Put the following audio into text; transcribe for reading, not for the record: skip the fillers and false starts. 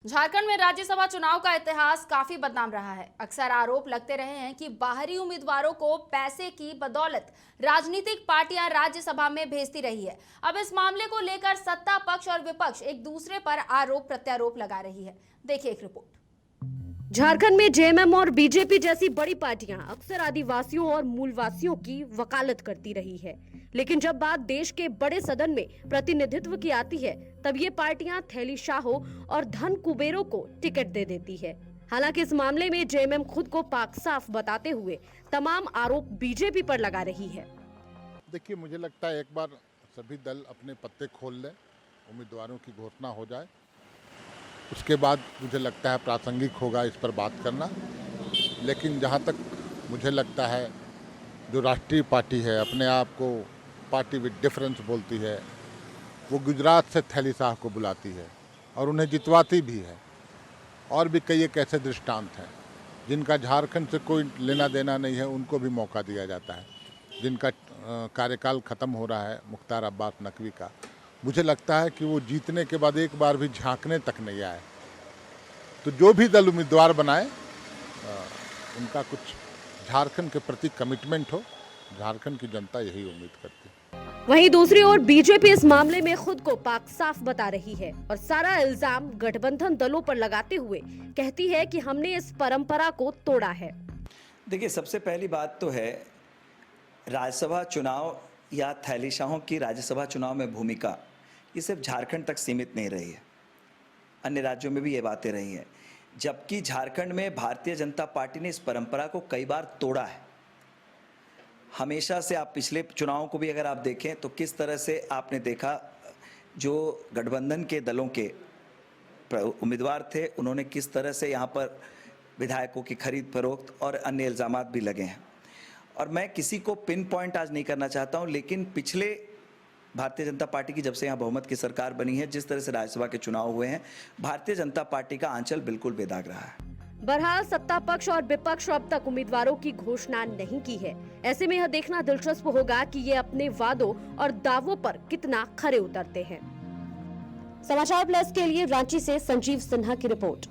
झारखंड में राज्यसभा चुनाव का इतिहास काफी बदनाम रहा है। अक्सर आरोप लगते रहे हैं कि बाहरी उम्मीदवारों को पैसे की बदौलत राजनीतिक पार्टियां राज्यसभा में भेजती रही है। अब इस मामले को लेकर सत्ता पक्ष और विपक्ष एक दूसरे पर आरोप प्रत्यारोप लगा रही है। देखिए एक रिपोर्ट। झारखंड में जेएमएम और बीजेपी जैसी बड़ी पार्टियां अक्सर आदिवासियों और मूलवासियों की वकालत करती रही है, लेकिन जब बात देश के बड़े सदन में प्रतिनिधित्व की आती है, तब ये पार्टियां थैलीशाहों और धन कुबेरों को टिकट दे देती है। हालांकि इस मामले में जेएमएम खुद को पाक साफ बताते हुए तमाम आरोप बीजेपी पर लगा रही है। देखिए, मुझे लगता है एक बार सभी दल अपने पत्ते खोल लें, उम्मीदवारों की घोषणा हो जाए, उसके बाद मुझे लगता है प्रासंगिक होगा इस पर बात करना। लेकिन जहाँ तक मुझे लगता है, जो राष्ट्रीय पार्टी है, अपने आप को पार्टी विद डिफरेंस बोलती है, वो गुजरात से थैली शाह को बुलाती है और उन्हें जितवाती भी है। और भी कई एक ऐसे दृष्टांत हैं जिनका झारखंड से कोई लेना देना नहीं है, उनको भी मौका दिया जाता है। जिनका कार्यकाल ख़त्म हो रहा है, मुख्तार अब्बास नकवी का, मुझे लगता है कि वो जीतने के बाद एक बार भी झांकने तक नहीं आए। तो जो भी दल उम्मीदवार बनाए, उनका कुछ झारखंड के प्रति कमिटमेंट हो। झारखंड की जनता यही उम्मीद करती है। वहीं दूसरी ओर बीजेपी इस मामले में खुद को पाक साफ बता रही है और सारा इल्जाम गठबंधन दलों पर लगाते हुए कहती है कि हमने इस परंपरा को तोड़ा है। देखिए, सबसे पहली बात तो है, राज्यसभा चुनाव या थैलीशाहों की राज्यसभा चुनाव में भूमिका ये सिर्फ झारखंड तक सीमित नहीं रही है, अन्य राज्यों में भी ये बातें रही हैं। जबकि झारखंड में भारतीय जनता पार्टी ने इस परंपरा को कई बार तोड़ा है। हमेशा से आप पिछले चुनावों को भी अगर आप देखें तो किस तरह से आपने देखा, जो गठबंधन के दलों के उम्मीदवार थे, उन्होंने किस तरह से यहाँ पर विधायकों की खरीद फरोख्त और अन्य इल्ज़ामात भी लगे हैं। और मैं किसी को पिन पॉइंट आज नहीं करना चाहता हूँ, लेकिन पिछले भारतीय जनता पार्टी की जब से यहाँ बहुमत की सरकार बनी है, जिस तरह से राज्यसभा के चुनाव हुए हैं, भारतीय जनता पार्टी का आंचल बिल्कुल बेदाग रहा है। बहरहाल सत्ता पक्ष और विपक्ष अब तक उम्मीदवारों की घोषणा नहीं की है। ऐसे में यह देखना दिलचस्प होगा कि ये अपने वादों और दावों पर कितना खरे उतरते हैं। समाचार प्लस के लिए रांची से संजीव सिन्हा की रिपोर्ट।